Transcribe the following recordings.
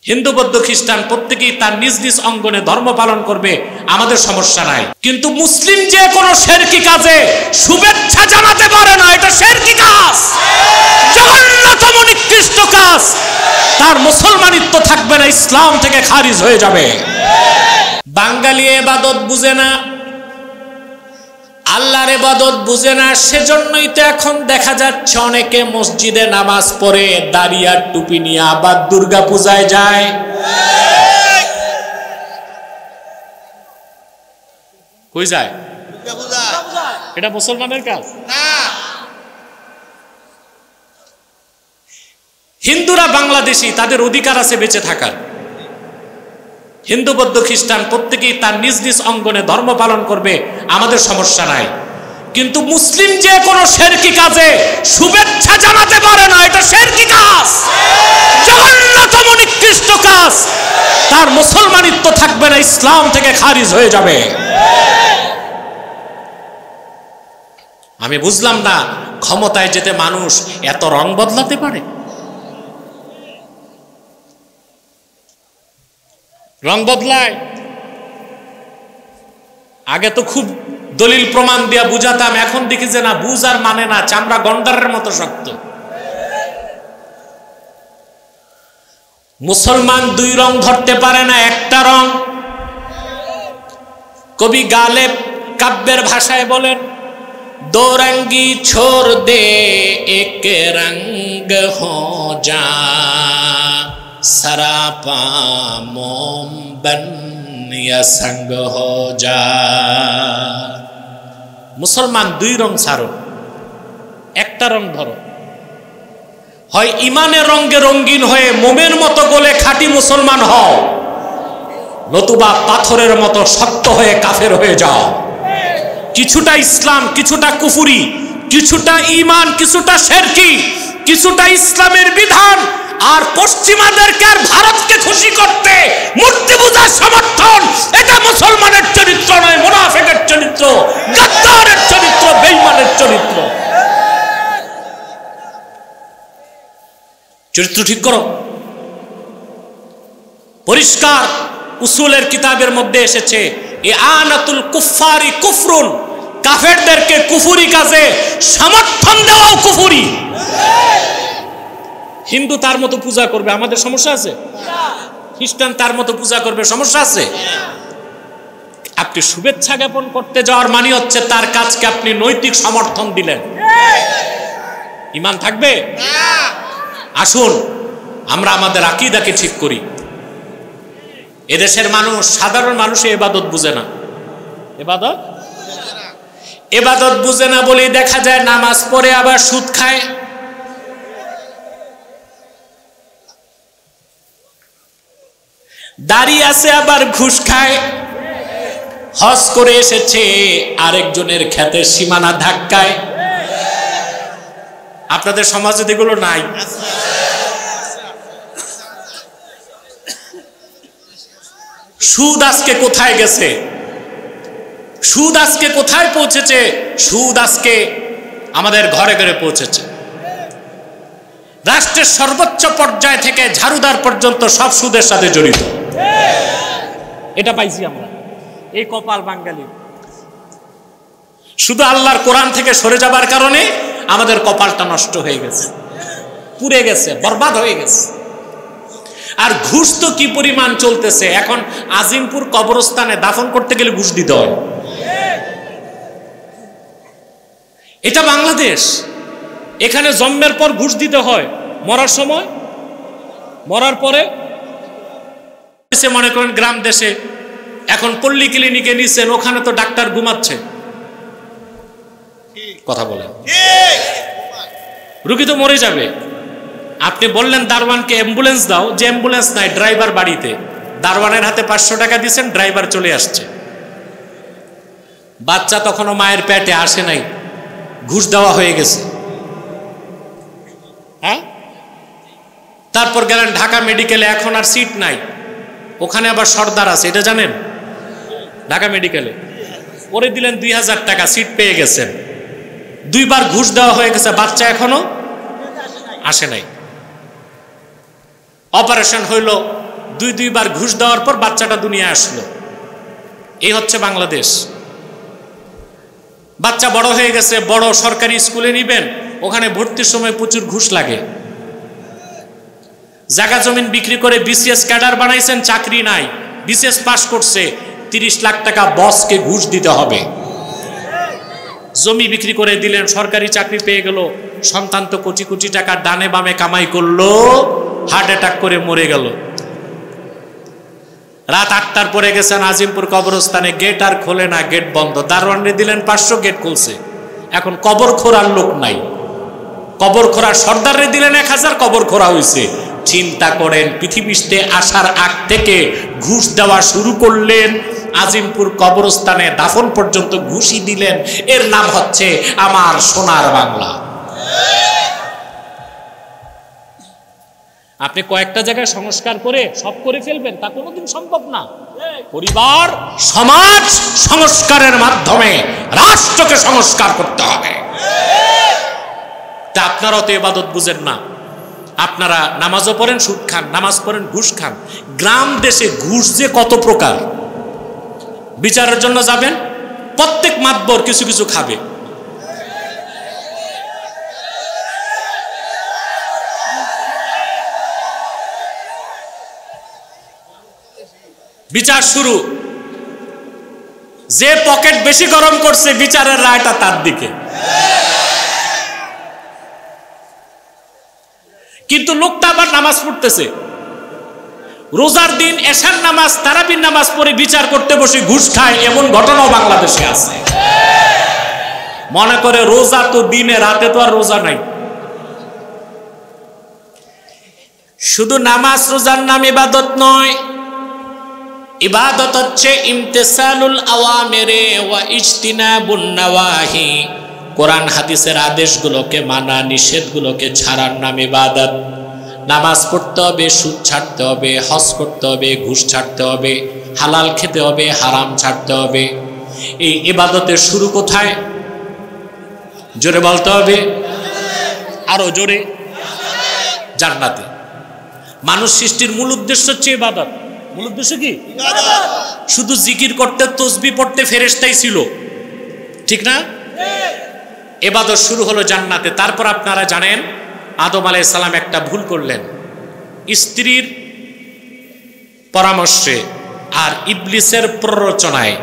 হিন্দু বৌদ্ধ খ্রিস্টান প্রত্যেকেই তার নিজ নিজ অঙ্গনে ধর্ম পালন করবে, আমাদের সমস্যা নাই। কিন্তু মুসলিম যে কোনো শিরকি কাজে শুভেচ্ছা জানাতে পারে না, এটা শিরকি কাজ, জঘন্যতম নিকৃষ্ট কাজ। তার মুসলমানিত্ব থাকবে না, ইসলাম থেকে খারিজ হয়ে যাবে। বাঙালি ইবাদত বুঝে না, আল্লাহর ইবাদত বুঝে না, সেজন্যই তো এখন দেখা যাচ্ছে অনেকে মসজিদে নামাজ পড়ে দাড়ি আর টুপি নিয়ে আবার দুর্গা পূজায় যায়। কই যায়? এটা মুসলমানের কাজ না। হিন্দুরা বাংলাদেশি, তাদের অধিকার আছে বেঁচে থাকার। হিন্দু বৌদ্ধ খ্রিস্টান প্রত্যেকেই তার নিজ নিজ অঙ্গনে ধর্ম পালন করবে, আমাদের সমস্যা নাই। কিন্তু মুসলিম যে কোনো শিরকি কাজে শুভেচ্ছা জানাতে পারে না, এটা শিরকি কাজ, জঘন্যতম নিকৃষ্ট কাজ। তার মুসলমানিত্ব থাকবে না, ইসলাম থেকে খারিজ হয়ে যাবে। আমি বুঝলাম না, ক্ষমতায় যেতে মানুষ এত রং বদলাতে পারে। রং বদলায়। আগে তো খুব দলিল প্রমাণ দিয়া বুঝাতাম, এখন দেখি যে না, বুঝ আর মানে না, চামড়া গন্ডারের মতো শক্ত। মুসলমান দুই রং ধরতে পারে না, একটা রং। কবি গালেব কাব্যের ভাষায় বলেন, দো রঙ্গি ছোড় দে এক রঙ্গ হো যা, সরাপা মোম বন ইয়া সঙ্গ হো যা। মুসলমান দুই রং ছাড়ো, একটা রং ধরো। হয় ইমানের রঙে রঙিন হয়ে মোমের মতো গলে খাঁটি মুসলমান হও, নতুবা পাথরের মতো শক্ত হয়ে কাফের হয়ে যাও। কিছুটা ইসলাম, কিছুটা কুফুরি, কিছুটা ঈমান, কিছুটা শিরকি, কিছুটা ইসলামের বিধান, আর পশ্চিমাদেরকে আর ভারতকে খুশি করতে মূর্তি পূজার সমর্থন। এটা মুসলমানের চরিত্র নয়, মুনাফিকের চরিত্র, গাদ্দারের চরিত্র, বেঈমানের চরিত্র। চরিত্র ঠিক করো। পরিষ্কার উসুলের কিতাবের মধ্যে এসেছে, ইআনাতুল কুফফারি কুফরুন, কাফেরদেরকে কুফরি কাজে সমর্থন দেওয়াও কুফরি। হিন্দু তার মতো পূজা করবে, আমাদের সমস্যা আছে? খ্রিস্টান তার মতো পূজা করবে, সমস্যা আছে? আপনি শুভেচ্ছা জ্ঞাপন করতে যাওয়ার মানে হচ্ছে তার কাজকে আপনি নৈতিক সমর্থন দিলেন। ঈমান থাকবে? আসুন আমরা আমাদের আকীদাকে ঠিক করি। এদেশের মানুষ, সাধারণ মানুষ ইবাদত বুঝে না। ইবাদত বুঝে না বলেই দেখা যায় নামাজ পড়ে আবার সুদ খায়। দাড়ি আছে আবার ঘুষ খায়। হজ করে এসেছে, আরেকজনের ক্ষেতের সীমানা ধাক্কায়। আপনাদের সমাজে এগুলো নাই? সুদ আজকে কোথায় গেছে? সুদ আজকে কোথায় পৌঁছেছে? সুদ আজকে আমাদের ঘরে ঘরে পৌঁছেছে। রাষ্ট্রের সর্বোচ্চ পর্যায় থেকে ঝাড়ুদার পর্যন্ত সব সুদের সাথে জড়িত। এটা পাইছি আমরা, এই কপাল বাঙালি। শুধু আল্লাহর কোরআন থেকে সরে যাবার কারণে আমাদের কপালটা নষ্ট হয়ে গেছে, পুড়ে গেছে, বরবাদ হয়ে গেছে। আর ঘুষ তো কি পরিমাণ চলতেছে এখন। আজিমপুর কবরস্থানে দাফন করতে গেলে ঘুষ দিতে হয়। এটা বাংলাদেশ। এখানে জন্মের পর ঘুষ দিতে হয়, মরার সময়, মরার পরে। মনে করেন গ্রাম দেশে এখন পল্লী ক্লিনিকে নিছেন, ওখানে তো ডাক্তার ঘুমাচ্ছে। কথা বলেন, রোগী তো মরে যাবে। আপনি বললেন দারোয়ানকে অ্যাম্বুলেন্স দাও, যে অ্যাম্বুলেন্স নাই, ড্রাইভার বাড়িতে, দারোয়ানের হাতে 500 টাকা দিচ্ছেন, ড্রাইভার চলে আসছে। বাচ্চা তখনও মায়ের পেটে আসে নাই, ঘুষ দেওয়া হয়ে গেছে। হ্যাঁ, তারপর গেলেন ঢাকা মেডিকেলে, এখন আর সিট নাই, ওখানে আবার সর্দার আছে, এটা জানেন? ঢাকা মেডিকেলে পরে দিলেন 2000 টাকা, সিট পেয়ে গেছেন। 2 বার ঘুষ দেওয়া হয়ে গেছে, বাচ্চা এখনো আসে নাই। অপারেশন হইল, দুইবার ঘুষ দেওয়ার পর বাচ্চাটা দুনিয়া আসলো। এই হচ্ছে বাংলাদেশ। বাচ্চা বড় হয়ে গেছে, বড় সরকারি স্কুলে নিবেন, ওখানে ভর্তির সময় প্রচুর ঘুষ লাগে। জায়গা জমিন বিক্রি করে বিসিএস ক্যাডার বানাইছেন, চাকরি নাই, বিসিএস পাস করছে, 30 লাখ টাকা বসকে ঘুষ দিতে হবে। জমি বিক্রি করে দিলেন, সরকারি চাকরি পেয়ে গেল, সন্তান তো কোটি কোটি টাকা ডানে বামে কামাই করলো, হার্ট অ্যাটাক করে মরে গেল। রাত 8টার পরে গেছেন আজিমপুর কবরস্থানে, গেট আর খোলে না, গেট বন্ধ। দারোয়ানরে দিলেন 500, গেট খুলছে। এখন কবর খোঁড়ার লোক নাই, কবর খোঁড়ার সর্দাররে দিলেন 1000, কবর খোঁড়া হয়েছে। চিন্তা করেন, পৃথিবীতে আসার আগ থেকে ঘুষ দেওয়া শুরু করলেন, আজিমপুর কবরস্থানে দাফন পর্যন্ত ঘুষই দিলেন। এর নাম হচ্ছে আমার সোনার বাংলা। আপনি কয়েকটা জায়গায় সংস্কার করে সব করে ফেলবেন, তা কোনোদিন সম্ভব না। পরিবার সমাজ সংস্কারের মাধ্যমে রাষ্ট্রকে সংস্কার করতে হবে। তা আপনারা তো ইবাদত বুঝেন না, আপনারা নামাজও পড়েন সুদ খান, নামাজ পড়েন ঘুষ খান। গ্রাম দেশে ঘুষ যে কত প্রকার। বিচারের জন্য যাবেন, প্রত্যেক মাতবর কিছু কিছু খাবে। বিচার শুরু, যে পকেট বেশি গরম করছে বিচারের রায়টা তার দিকে। কিন্তু লোকটা আবার নামাজ পড়তেছে, রোজার দিন এশার নামাজ তারাবির নামাজ পড়ে বিচার করতে বসে ঘুষ খায়, এমন ঘটনাও বাংলাদেশে আছে। মনে করে রোজা তো দিনে, রাতে তো আর রোজা নাই। শুধু নামাজ রোজার নাম ইবাদত নয়, ইবাদত হচ্ছে ইমতিসালুল আওয়ামিরে ওয়া ইজতিনাবুন নাওয়াহি। কোরআন হাদিসের আদেশগুলোকে মানা, নিষেধগুলোকে ছাড়ার নাম ইবাদত। নামাজ পড়তে হবে, সুদ ছাড়তে হবে, হজ করতে হবে, ঘুষ ছাড়তে হবে, হালাল খেতে হবে, হারাম ছাড়তে হবে। এই ইবাদতের শুরু কোথায়? জোরে বলতে হবে, আরো জোরে, জান্নাতে। মানুষ সৃষ্টির মূল উদ্দেশ্য হচ্ছে ইবাদত। মূল উদ্দেশ্য কি? শুধু জিকির করতে, তসবিহ পড়তে ফেরেশতাই ছিল, ঠিক না? ইবাদত শুরু হলো জান্নাতে। তারপর আপনারা জানেন আদম আলাইহিস সালাম একটা ভুল করলেন, স্ত্রীর পরামর্শে আর ইবলিসের প্ররোচনায়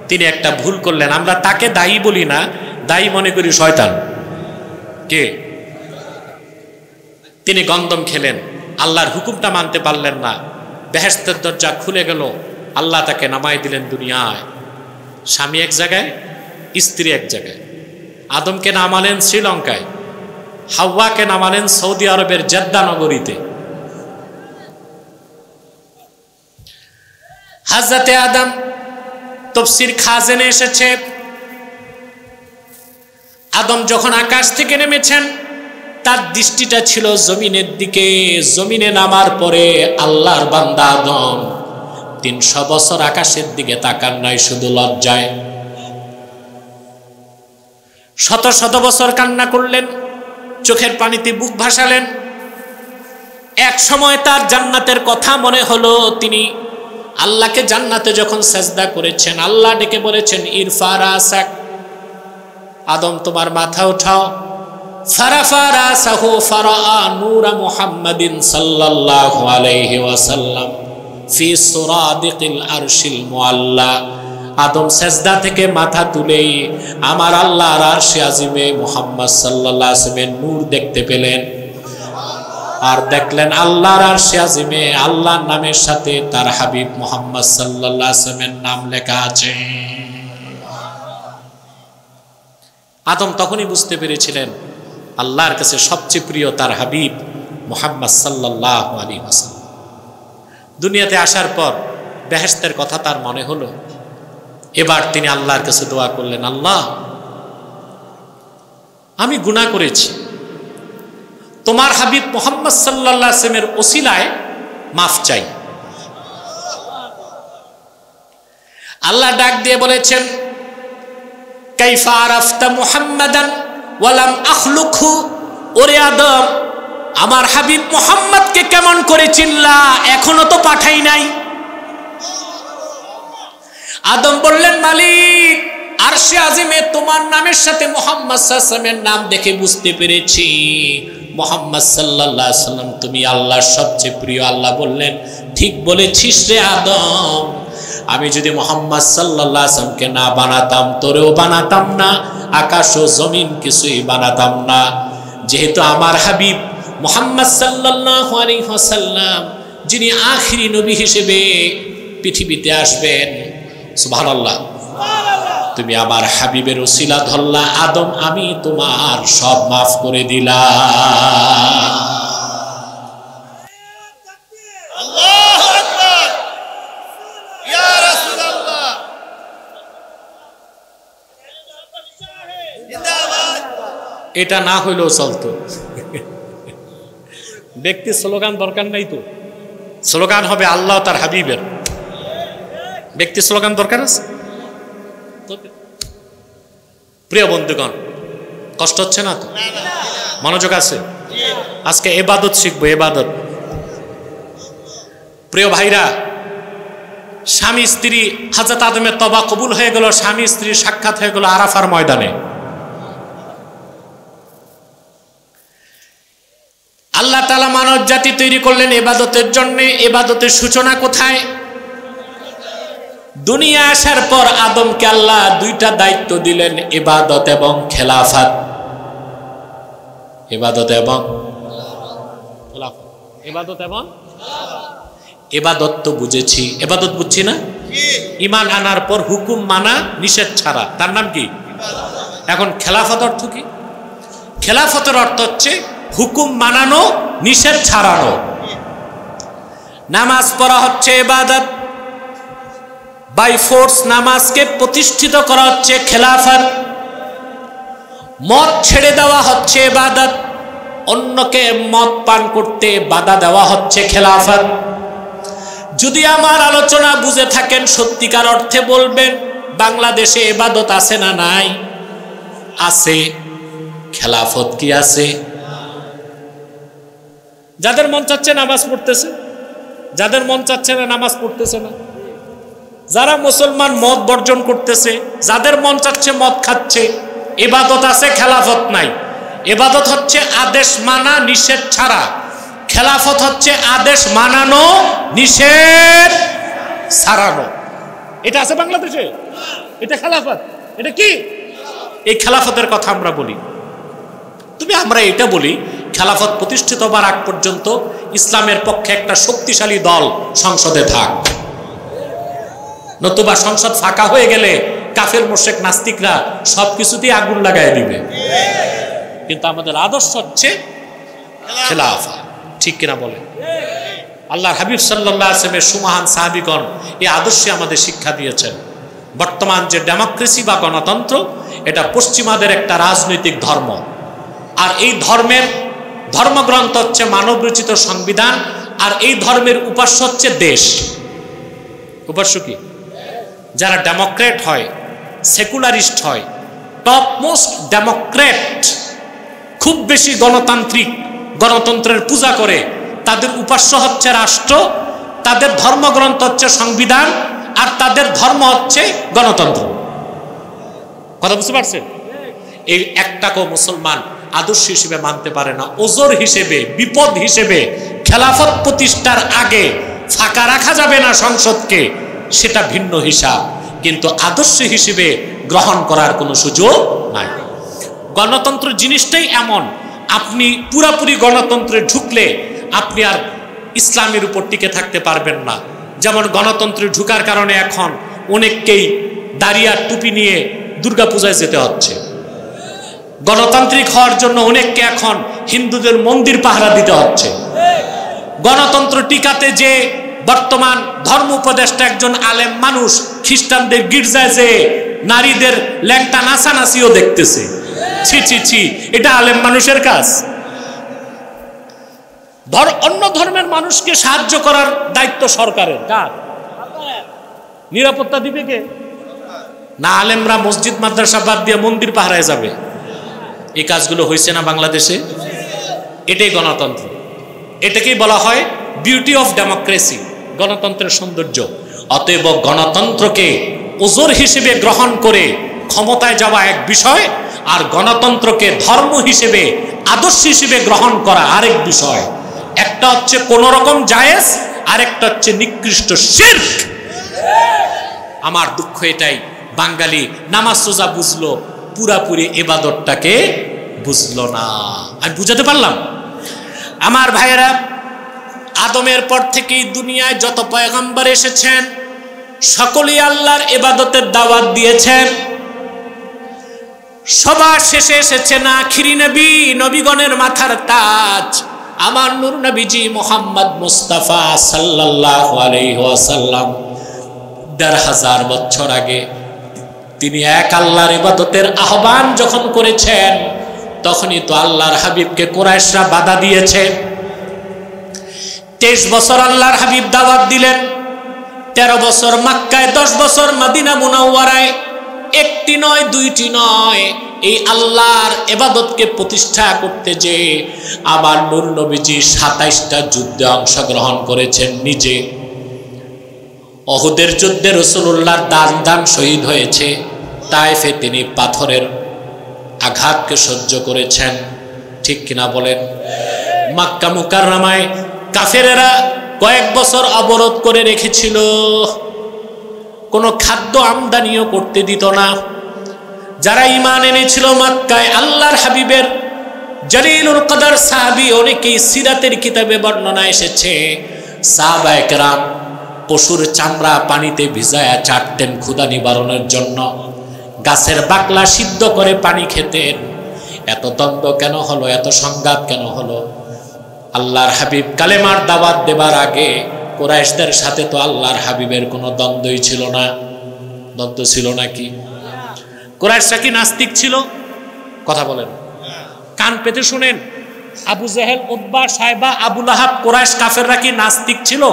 তিনি একটা ভুল করলেন। আমরা তাকে দায়ী বলি না, দায়ী মনে করি শয়তান। কে? তিনি গন্ধম খেলেন, আল্লাহর হুকুমটা মানতে পারলেন না। বেহেশতের দরজা খুলে গেল, আল্লাহ তাকে নামাই দিলেন দুনিয়ায়। স্বামী এক জায়গায়, স্ত্রী এক জায়গায়। আদমকে নামালেন শ্রীলঙ্কায়, হাওয়াকে নামালেন সৌদি আরবের জেদ্দা নগরীতে। হযরতে আদম, তাফসীর খাজেনে এসেছে, আদম যখন আকাশ থেকে নেমেছেন তার দৃষ্টিটা ছিল জমিনের দিকে। জমিনে নামার পরে আল্লাহর বান্দা আদম 300 বছর আকাশের দিকে তাকান নাই, শুধু লজ্জায়। শত শত বছর কান্না করলেন, চোখের পানিতে বুক ভাসালেন। এক সময় তার জান্নাতের কথা মনে হলো। তিনি আল্লাহকে জান্নাতে যখন সেজদা করেছেন, আল্লাহ ডেকে বলেছেন ইরফা রাসাক, আদম তোমার মাথা উঠাও। ফারাফা রাসাহু ফারাআ নূরা মুহাম্মাদিন সাল্লাল্লাহু আলাইহি ওয়াসাল্লাম ফি সুরাদিকিল আরশিল মুআল্লা। আদম সেজদা থেকে মাথা তুলেই আমার আল্লাহর আরশে আজিমে মুহাম্মদ সাল্লাল্লাহু আলাইহি ওয়াসাল্লামের নূর দেখতে পেলেন। আর দেখলেন আল্লাহর আরশে আজিমে আল্লাহর নামের সাথে তার হাবিব মুহাম্মদ সাল্লাল্লাহু আলাইহি ওয়াসাল্লামের নাম লেখা আছে। আদম তখনই বুঝতে পেরেছিলেন আল্লাহর কাছে সবচেয়ে প্রিয় তার হাবিব মুহাম্মদ সাল্লাল্লাহু আলাইহি ওয়াসাল্লাম। দুনিয়াতে আসার পর বেহেশতের কথা তার মনে হলো। এবার তিনি আল্লাহর কাছে দোয়া করলেন, আল্লাহ আমি গুনাহ করেছি, তোমার হাবিব মুহাম্মদ সাল্লাল্লাহু আলাইহি ওয়াসাল্লামের ওসিলায় মাফ চাই। আল্লাহ ডাক দিয়ে বলেছেন, কাইফা আরাফতা মুহাম্মাদান ওয়া লাম আখলুকহু। ওরে আদম, আমার হাবিব মুহাম্মদকে কেমন করে চিনলা, এখনো তো পাঠাই নাই। আদম বললেন, মালিক আরশে আজিমে তোমার নামের সাথে মুহাম্মদ সাল্লাল্লাহু আলাইহি ওয়াসাল্লামের নাম দেখে বুঝতে পেরেছি মুহাম্মদ সাল্লাল্লাহু আলাইহি ওয়াসাল্লাম তুমি আল্লাহর সবচেয়ে প্রিয়। আল্লাহ বললেন, ঠিক বলেছিস রে আদম, আমি যদি মুহাম্মদ সাল্লাল্লাহু আলাইহি ওয়াসাল্লামকে না বানাতাম তোরেও বানাতাম না, আকাশ ও জমিন কিছুই বানাতাম না। যেহেতু আমার হাবিব মুহাম্মদ সাল্লাল্লাহু আলাইহি ওয়াসাল্লাম যিনি আখিরি নবী হিসেবে পৃথিবীতে আসবেন, সুবহানাল্লাহ, তুমি আমার হাবিবের ওসিলা ধরলা আদম, আমি তোমার সব মাফ করে দিলাম। আল্লাহু আকবার, ইয়া রাসূলুল্লাহ, জিন্দাবাদ। এটা না হইলেও চলতো। ব্যক্তি স্লোগান দরকার নাই তো, স্লোগান হবে আল্লাহ তার হাবিবের। ব্যক্তি স্লোগান দরকার আছে? প্রিয় বন্ধুগণ, কষ্ট হচ্ছে না তো? মনোযোগ আছে? আজকে ইবাদত শিখবো, ইবাদত। প্রিয় ভাইরা, স্বামী স্ত্রী হযরত আদমের তওবা কবুল হয়ে গেল, স্বামী স্ত্রী সাক্ষাৎ হয়ে গেল আরাফার ময়দানে। আল্লাহ তাআলা মানব জাতি তৈরি করলেন ইবাদতের জন্য। ইবাদতের সূচনা কোথায়? দুনিয়া আসার পর আদমকে আল্লাহ দুইটা দায়িত্ব দিলেন, ইবাদত এবং খেলাফত। ইবাদত এবং খেলাফত, ইবাদত এবং ইবাদত তো বুঝেছি, ইবাদত বুঝছি না? ঈমান আনার পর হুকুম মানা, নিষেধ ছাড়া, তার নাম কি? এখন খেলাফত অর্থ কি? খেলাফতের অর্থ হচ্ছে হুকুম মানানো, নিষেধ ছাড়ানো। নামাজ পড়া হচ্ছে ইবাদত, বাই ফোর্স নামাজকে প্রতিষ্ঠিত করা হচ্ছে খেলাফত। মদ ছেড়ে দেওয়া হচ্ছে ইবাদত, অন্যকে মদ পান করতে বাধা দেওয়া হচ্ছে খেলাফত। যদি আমার আলোচনা বুঝে থাকেন সত্যিকার অর্থে বলবেন, বাংলাদেশে ইবাদত আছে না নাই? আছে। খেলাফত কি আছে? যাদের মন চাচ্ছে নামাজ পড়তেছে, যাদের মন চাচ্ছে না নামাজ পড়তেছে না। যারা মুসলমান মদ বর্জন করতেছে, যাদের মন চাচ্ছে মদ খাচ্ছে। ইবাদত আছে, খেলাফত নাই। ইবাদত হচ্ছে আদেশ মানা, নিষেধ ছাড়া। খেলাফত হচ্ছে আদেশ মানানো, নিষেধ ছাড়ানো। এটা আছে বাংলাদেশে? এটা খেলাফত। এটা কি? এই খেলাফতের কথা আমরা বলি। আমরা এটা বলি, খেলাফত প্রতিষ্ঠিত হবার আগ পর্যন্ত ইসলামের পক্ষে একটা শক্তিশালী দল সংসদে থাক, নতুবা সংসদ ফাঁকা হয়ে গেলে কাফের মুশরিক নাস্তিকরা সবকিছুতেই আগুন লাগায় দিবে। কিন্তু আমাদের আদর্শ হচ্ছে খেলাফত, ঠিক কিনা বলে? আল্লাহর হাবিব সাল্লাল্লাহু আলাইহি ওয়াসাল্লামের সুমহান সাহাবীগণ এই আদর্শে আমাদের শিক্ষা দিয়েছেন। বর্তমান যে ডেমোক্রেসি বা গণতন্ত্র, এটা পশ্চিমাদের একটা রাজনৈতিক ধর্ম। আর এই ধর্মের ধর্মগ্রন্থ হচ্ছে মানব রচিত সংবিধান। আর এই ধর্মের উপাস্য হচ্ছে দেশ। উপাস্য কি? যারা ডেমোক্রেট হয়, সেকুলারিস্ট হয়, টপ মোস্ট ডেমোক্রেট, খুব বেশি গণতান্ত্রিক, গণতন্ত্রের পূজা করে, তাদের উপাস্য হচ্ছে রাষ্ট্র, তাদের ধর্মগ্রন্থ হচ্ছে সংবিধান, আর তাদের ধর্ম হচ্ছে গণতন্ত্র। কথা বুঝতে পারছেন? এই একটাকেও মুসলমান আদর্শ হিসেবে মানতে পারে না। ওজোর হিসেবে, বিপদ হিসেবে খেলাফত প্রতিষ্ঠার আগে ফাঁকা রাখা যাবে না সংসদকে, সেটা ভিন্ন হিসাব, কিন্তু আদর্শ হিসেবে গ্রহণ করার কোনো সুযোগ নাই। গণতন্ত্র জিনিসটাই এমন, আপনি পুরাপুরি গণতন্ত্রে ঢুকলে আপনি আর ইসলামের উপর টিকে থাকতে পারবেন না। যেমন গণতন্ত্রে ঢুকার কারণে এখন অনেককেই দাড়ি আর টুপি নিয়ে দুর্গাপূজায় যেতে হচ্ছে। গণতান্ত্রিক হওয়ার জন্য অনেককে এখন হিন্দুদের মন্দির পাহারা দিতে হচ্ছে। গণতন্ত্র টিকাতে যে বর্তমান ধর্ম উপদেষ্টা একজন আলেম মানুষ খ্রিস্টানদের গির্জায় যে নারীদের ল্যাংটা নাচানাচিও দেখতেছে। ছি ছি ছি, এটা আলেম মানুষের কাজ? অন্য ধর্মের মানুষকে সাহায্য করার দায়িত্ব সরকারের। কার? নিরাপত্তা দিবে কে? না আলেমরা মসজিদ মাদ্রাসা বাদ দিয়ে মন্দির পাহারায় যাবে? এই কাজগুলো হয়েছে না বাংলাদেশে? এটাই গণতন্ত্র। এটাকেই বলা হয় বিউটি অফ ডেমোক্রেসি, গণতন্ত্রের সৌন্দর্য। অতএব গণতন্ত্রকে ওজোর হিসেবে গ্রহণ করে ক্ষমতায় যাওয়া এক বিষয়, আর গণতন্ত্রকে ধর্ম হিসেবে, আদর্শ হিসেবে গ্রহণ করা আরেক বিষয়। একটা হচ্ছে কোন রকম জায়েজ, আরেকটা হচ্ছে নিকৃষ্ট শিরক। আমার দুঃখ এটাই, বাঙালি নামাজ রোজা বুঝলো, পুরাপুরি ইবাদতটাকে বুঝলো না। আমি বুঝাতে পারলাম? আমার ভাইয়েরা, আদমের পর থেকেই দুনিয়ায় যত পয়গম্বর এসেছেন সকলেই আল্লাহর ইবাদতের দাওয়াত দিয়েছেন। সবার শেষে এসেছেন আখিরি নবী, নবীগণের মাথার তাজ আমার নূর নবীজি মুহাম্মদ মুস্তাফা সাল্লাল্লাহু আলাইহি ওয়াসাল্লাম। ১৫০০ বছর আগে তিনি এক আল্লাহর ইবাদতের আহ্বান যখন করেছেন, তখনই তো আল্লাহর হাবিবকে কুরাইশরা বাধা দিয়েছে। ২৩ বছর আল্লাহর হাবিব দাওয়াত দিলেন, ১৩ বছর মক্কায়, ১০ বছর মদিনা মুনাওয়ারায়। একটি নয়, দুইটি নয়, এই আল্লাহর ইবাদতকে প্রতিষ্ঠা করতে যে আমার নূর নবীজি ২৭টা যুদ্ধে অংশগ্রহণ করেছেন নিজে। উহুদের যুদ্ধে রাসূলুল্লাহর দান শহীদ হয়েছে। তায়েফে তিনি পাথরের আঘাতকে সহ্য করেছেন, ঠিক কিনা বলেন? মক্কা মুকাররমায় কাফেরেরা কয়েক বছর অবরোধ করে রেখেছিল, কোনো খাদ্য আমদানিও করতে দিত না। যারা ঈমান এনেছিল মক্কায়, আল্লাহর হাবিবের জলিলুল কদর সাহাবী, অনেকেই সিরাতের কিতাবে বর্ণনা এসেছে, সাহাবায়ে কেরাম পশুর চামড়া পানিতে ভিজায়া চাটতেন ক্ষুধা নিবারণের জন্য, গাছের বাকলা সিদ্ধ করে পানি খেতেন। এত দ্বন্দ্ব কেন হলো, এত সংঘাত কেন হলো? আল্লাহর হাবিব কালেমার দাওয়াত দেবার আগে কুরাইশদের সাথে তো আল্লাহর হাবিবের কোনো দ্বন্দ্বই ছিল না। দ্বন্দ্ব ছিল নাকি? কুরাইশরা কি নাস্তিক ছিল? কথা বলেন, কান পেতে শুনেন। আবু জেহেল, উতবা, সাইবা, আবু লাহাব, কুরাইশ কাফেররা কি নাস্তিক ছিল?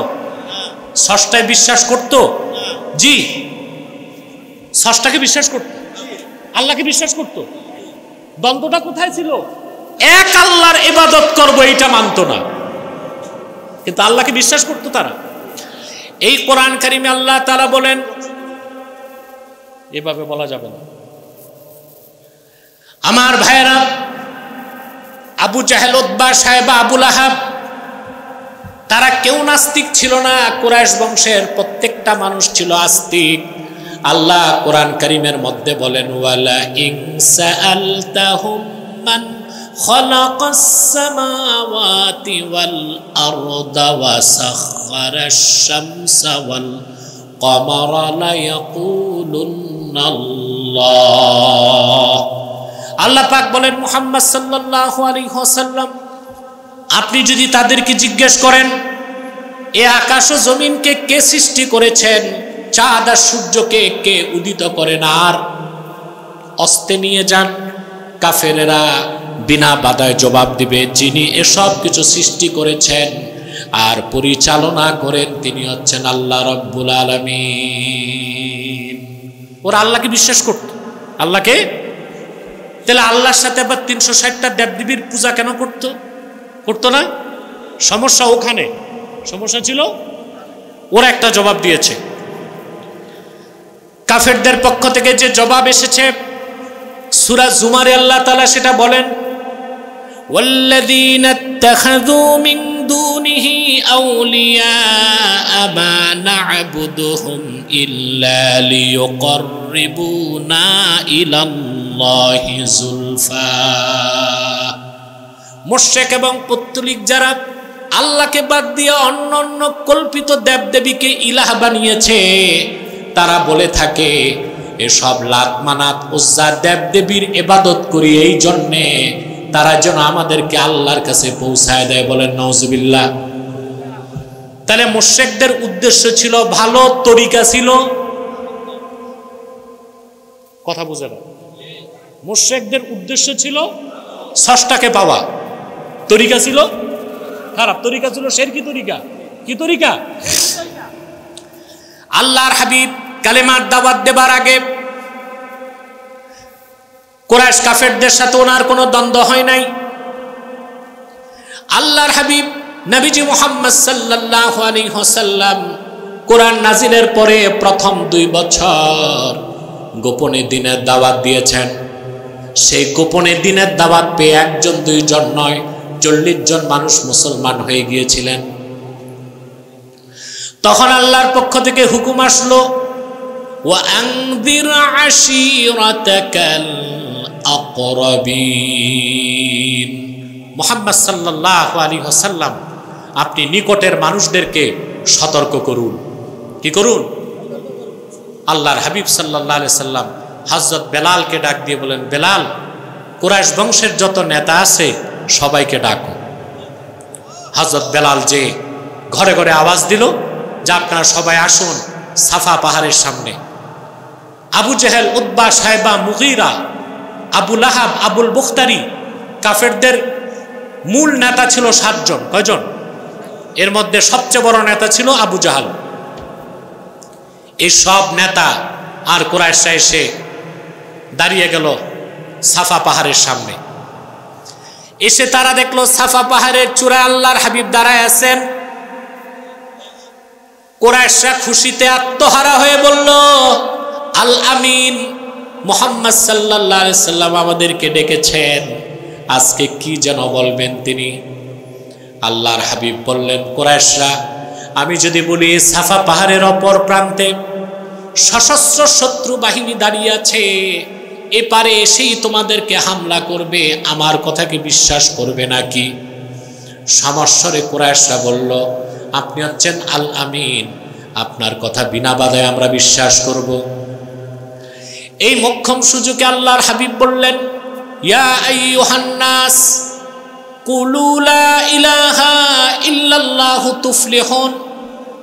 স্রষ্টায় বিশ্বাস করত? জি, স্রষ্টাকে বিশ্বাস করত, আল্লাহকে বিশ্বাস করত। দ্বন্দ্বটা কোথায় ছিল? এক আল্লাহর ইবাদত করব এটা মানত না, কিন্তু আল্লাহকে বিশ্বাস করত তারা। এই কোরআন কারিমে আল্লাহ তাআলা বলেন, এভাবে বলা যাবে না। আমার ভাইয়েরা, আবু জাহেল, উতবা, সাইবা, আবু লাহাব, তারা কেউ নাস্তিক ছিল না। কুরাইশ বংশের প্রত্যেকটা মানুষ ছিল আস্তিক। আল্লাহ কোরআন কারীমের মধ্যে বলেন, ওয়ালা ইন সাআলতাহুম মান খালাকাস সামাওয়াতি ওয়াল আরদা ওয়া সাখখারাশ শামসা ওয়াল কমারা লা ইয়াকুলুন্নাল্লাহ। আল্লাহ পাক বলেন, মুহাম্মদ সাল্লাল্লাহু আলাইহি ওয়াসাল্লাম, আপনি যদি তাদেরকে জিজ্ঞেস করেন এ আকাশ ও জমিনকে কে সৃষ্টি করেছেন, চাঁদ আর সূর্যকে কে উদিত করেন, আর অস্তে নিয়ে যান, কাফেরেরা বিনা বাধায় জবাব দিবে, যিনি এসব কিছু সৃষ্টি করেছেন আর পরিচালনা করেন তিনি হচ্ছেন আল্লাহ রাব্বুল আলামিন। ওরা আল্লাহকে বিশ্বাস করত। আল্লাহকে, তাহলে আল্লাহর সাথে আবার ৩৬০টা দেবদেবীর পূজা কেন করতো? করতো না। সমস্যা ওখানে, সমস্যা ছিল ওরা একটা জবাব দিয়েছে। কাফেরদের পক্ষ থেকে যে জবাব এসেছে সূরা জুমারে আল্লাহ তাআলা সেটা বলেন, ওয়াল্লাযীনা ইত্তাখাযু মিন দুনিহি আউলিয়া মা না'বুদুহুম ইল্লা লিয়ুকাররিবুনা ইলাল্লাহি যুলফা। মুশরিক এবং পৌত্তলিক যারা আল্লাহকে বাদ দিয়ে অন্য অন্য কল্পিত দেবদেবীকে ইলাহ বানিয়েছে, তারা বলে থাকে এসব লাত মানাত উজ্জা দেবদেবীর ইবাদত করি এই জন্যে তারা যেন আমাদেরকে আল্লাহর কাছে পৌঁছায় দেয়। বলেন নাউজুবিল্লাহ। তাহলে মুশরিকদের উদ্দেশ্য ছিল ভালো, তরিকা ছিল, কথা বুঝে না, মুশরিকদের উদ্দেশ্য ছিল স্রষ্টাকে পাওয়া, তরিকা ছিল খারাপ, তরিকা ছিল শিরকি তরিকা। কি তরিকা? আল্লাহর হাবিব কালেমার দাওয়াত দেবার আগে কুরাইশ কাফেরদের সাথে ওনার কোনো দ্বন্দ্ব হয় নাই। আল্লাহর হাবিব নবীজি মুহাম্মদ সাল্লাল্লাহু আলাইহি ওয়াসাল্লাম কোরআন নাজিলের পরে প্রথম 2 বছর গোপনে দ্বীনের দাওয়াত দিয়েছেন। সেই গোপনে দ্বীনের দাওয়াত পেয়ে 1 জন 2 জন নয়, 40 জন মানুষ মুসলমান হয়ে গিয়েছিলেন। তখন আল্লাহর পক্ষ থেকে হুকুম আসলো, ওয়া আনযির আশীরাতাকাল আকরাবিন। মুহাম্মদ সাল্লাল্লাহু আলাইহি ওয়াসাল্লাম আপনি নিকটের মানুষদেরকে সতর্ক করুন। কি করুন? আল্লাহর হাবিব সাল্লাল্লাহু আলাইহি সাল্লাম হযরত বেলালকে ডাক দিয়ে বলেন, বেলাল, কুরাইশ বংশের যত নেতা আছে সবাইকে ডাকো। হযরত বেলাল যে ঘরে ঘরে আওয়াজ দিল যে আপনারা সবাই আসুন সাফা পাহাড়ের সামনে। আবু জেহেল, উতবা, সাইবা, মুগীরা, আবু লাহাব, আবুল বুখতারি, কাফেরদের মূল নেতা ছিল 7 জন। কয়জন? এর মধ্যে সবচেয়ে বড় নেতা ছিল আবু জাহাল। এই সব নেতা আর কুরাইশরা এসে দাঁড়িয়ে গেল সাফা পাহাড়ের সামনে। এসে তারা দেখলো সাফা পাহাড়ের চূড়ায় আল্লাহর হাবিব দাঁড়ায় আছেন। কুরাইশরা খুশিতে আত্মহারা হয়ে বলল, আল আমিন, মুহাম্মদ সাল্লাল্লাহু আলাইহি সাল্লাম আমাদেরকে ডেকেছেন, আজকে কি যেন বলবেন তিনি। আল্লাহর হাবিব বললেন, কুরাইশরা, আমি যদি বলি সাফা পাহাড়ের অপর প্রান্তে সশস্ত্র শত্রু বাহিনী দাঁড়িয়ে আছে, এপারে এসেই তোমাদেরকে হামলা করবে, আমার কথাকে বিশ্বাস করবে নাকি? সমস্বরে কুরাইশরা বলল, আপনি হচ্ছেন আল আমিন, আপনার কথা বিনা বাধায় আমরা বিশ্বাস করব। এই মোক্ষম সুযোগে আল্লাহর হাবিব বললেন, ইয়া আইয়ুহান নাস কুলু লা ইলাহা ইল্লাল্লাহু তুফলিহুন।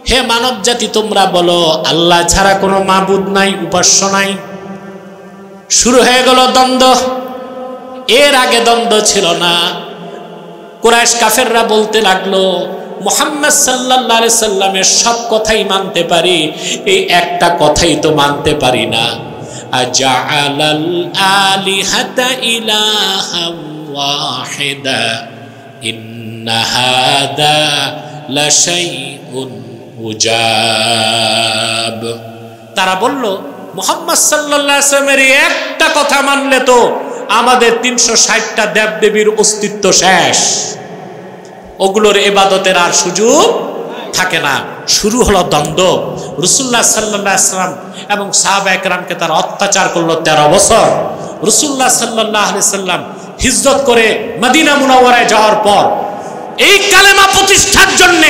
হে মানব জাতি, তোমরা বলো আল্লাহ ছাড়া কোনো মাবুদ নাই, উপাস্য নাই। শুরু হয়ে গেল দ্বন্দ্ব। এর আগে দ্বন্দ্ব ছিল না। কুরাইশ কাফেররা বলতে লাগলো, মুহাম্মদ সাল্লাল্লাহু আলাইহি সাল্লামের সব কথাই মানতে পারি, এই একটা কথাই তো মানতে পারি না। আজআলাল আলিহাতা ইলাহান ওয়াহিদা ইন্না হাদা লাশাইউন উজাব। তারা বলল, মুহাম্মদ সাল্লাল্লাহু আলাইহি ওয়াসাল্লামের একটা কথা মানলে তো আমাদের 360টা দেবদেবীর অস্তিত্ব শেষ, ওগুলোর ইবাদতের আর সুযোগ থাকে না। শুরু হলো দ্বন্দ্ব। রাসূলুল্লাহ সাল্লাল্লাহু আলাইহি ওয়াসাল্লাম এবং সাহাবা একরামকে তারা অত্যাচার করলো 13 বছর। রাসূলুল্লাহ সাল্লাল্লাহু আলাইহি ওয়াসাল্লাম হিজরত করে মদিনা মুনাওয়ারায় যাওয়ার পর এই কালেমা প্রতিষ্ঠার জন্য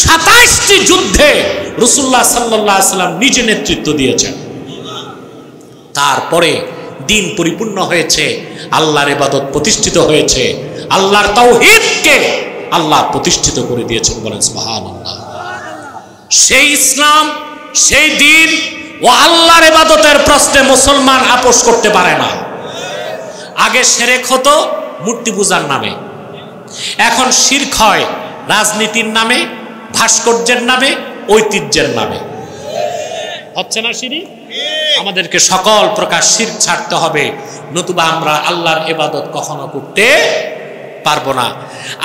27টি যুদ্ধে রাসূলুল্লাহ সাল্লাল্লাহু আলাইহি ওয়াসাল্লাম নিজে নেতৃত্ব দিয়েছেন। তারপরে দিন পরিপূর্ণ হয়েছে, আল্লাহর ইবাদত প্রতিষ্ঠিত হয়েছে, আল্লাহর তাওহীদকে আল্লাহ প্রতিষ্ঠিত করে দিয়েছেন। বলেন সুবহানাল্লাহ। সেই ইসলাম, সেই দিন ও আল্লাহর ইবাদতের প্রশ্নে মুসলমান আপোষ করতে পারে না। আগে শিরক হতো মূর্তি পূজার নামে, এখন শিরক হয় রাজনীতির নামে, ভাস্কর্যের নামে, ঐতিহ্যের নামে। হচ্ছে না শিরক? আমাদেরকে সকল প্রকার শিরক ছাড়তে হবে, নতুবা আমরা আল্লাহর ইবাদত কখনো করতে পারবো না।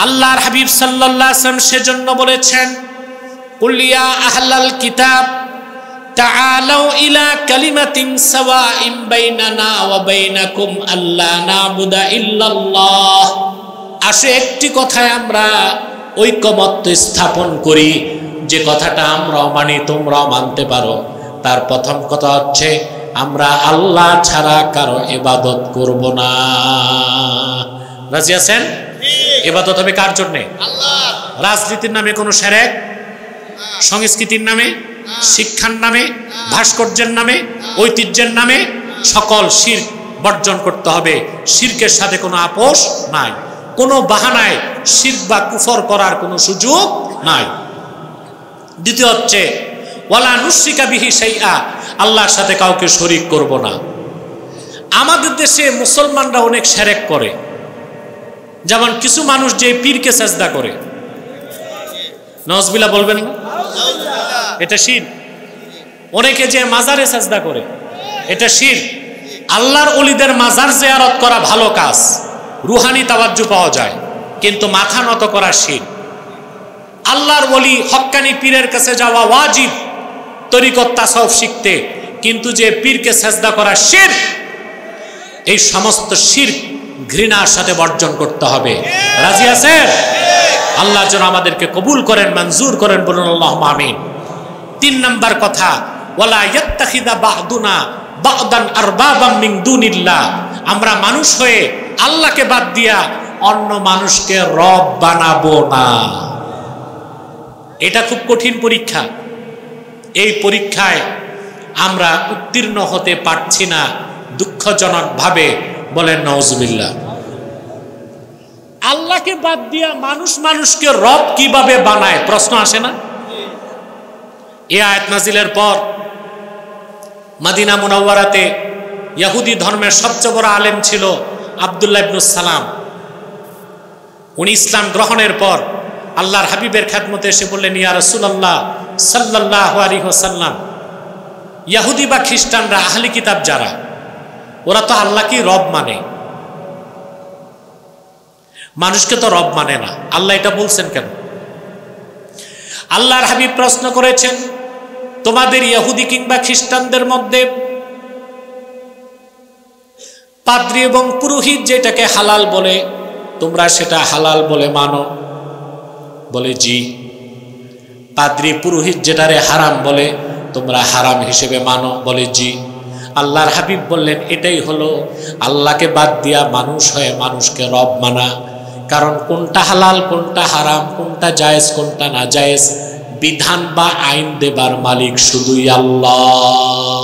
আল্লাহর হাবিব সাল্লাল্লাহু আলাইহি ওয়াসাল্লাম সেজন্য বলেছেন, কুল ইয়া আহলাল কিতাব তাআলাউ ইলা কালিমাতিন সাওয়াইন বাইনানা ওয়া বাইনাকুম আল্লা না'বুদা ইল্লাল্লাহ। আসে একটি কথায় আমরা ঐকমত্য স্থাপন করি, যে কথাটা আমরাও মানি তোমরাও মানতে পারো। তার প্রথম কথা হচ্ছে আমরা আল্লাহ ছাড়া কারো ইবাদত করব না। রাজি আছেন? ইবাদত হবে কার জন্য? আল্লাহ। রাজনীতির নামে কোনো শিরক, সংস্কৃতির নামে, শিক্ষার নামে, ভাস্কর্যের নামে, ঐতিহ্যের নামে সকল শিরক বর্জন করতে হবে। শিরকের সাথে কোনো আপোষ নাই, কোনো বাহানায় শিরক বা কুফর করার কোনো সুযোগ নাই। দ্বিতীয় হচ্ছে ওয়ালা নুশরিকা বিহি শাইআ, আল্লাহর সাথে কাউকে শরীক করব না। আমাদের দেশে মুসলমানরা অনেক শিরক করে, যেমন কিছু মানুষ যে পীরকে সাজদা করে, নাউজুবিল্লাহ বলবেন না, এটা শিরক। অনেকে যে মাজারে সাজদা করে, এটা শিরক। আল্লাহর ওলিদের মাজার জিয়ারত করা ভালো কাজ, রুহানি তাওয়াজ্জু পাওয়া যায়। কিন্তু মাথা নত করা শিরক। আল্লাহর ওলি হক্কানি পীরের কাছে যাওয়া ওয়াজিব তরিকত তাসাউফ শিখতে, কিন্তু যে পীরকে সেজদা করা শিরক, এই সমস্ত শিরক ঘৃণার সাথে বর্জন করতে হবে। রাজি আছেন? আল্লাহ যেন আমাদেরকে কবুল করেন, মঞ্জুর করেন, বলুন আল্লাহুম্মা আমিন। 3 নাম্বার কথা, ওয়ালা ইয়াত্তাখিযা বা'দুনা বা'দান আরবাবাম মিন দুনিল্লাহ, আমরা মানুষ হয়ে আল্লাহকে বাদ দিয়া অন্য মানুষকে রব বানাবো না। এটা খুব কঠিন পরীক্ষা। এই পরীক্ষায় আমরা উত্তীর্ণ হতে পারছি না দুঃখজনক ভাবে, বলেন নাউজুবিল্লাহ। আল্লাহকে বাদ দিয়া মানুষ মানুষকে রব কিভাবে বানায়, প্রশ্ন আসে না? এই আয়াত নাজিলের পর মদিনা মুনাওয়ারাতে ইহুদি ধর্মের সবচেয়ে বড় আলেম ছিল আব্দুল্লাহ ইবনে সালাম। উনি ইসলাম গ্রহণের পর আল্লাহর হাবিবের খেদমতে এসে বললেন, ইয়া রাসূলুল্লাহ সাল্লাল্লাহু আলাইহি ওয়াসাল্লাম, ইহুদি বা খ্রিস্টানরা, আহলি কিতাব যারা, ওরা তো আল্লাহকে রব মানে, মানুষকে তো রব মানে না, আল্লাহ এটা বলছেন কেন? আল্লাহর হাবিব প্রশ্ন করেছেন, তোমাদের ইহুদি কিংবা খ্রিস্টানদের মধ্যে পাদ্রী এবং পুরোহিত যেটাকে হালাল বলে, তোমরা সেটা হালাল বলে মানো? বলে জি। পাদ্রী পুরোহিত যেটারে হারাম বলে, তোমরা হারাম হিসেবে মানো? বলে জি। আল্লাহর হাবিব বললেন, এটাই হলো আল্লাহকে বাদ দিয়া মানুষ হয়ে মানুষকে রব মানা। কারণ কোনটা হালাল কোনটা হারাম, কোনটা জায়েজ কোনটা না জায়েজ, বিধান বা আইন দেবার মালিক শুধুই আল্লাহ।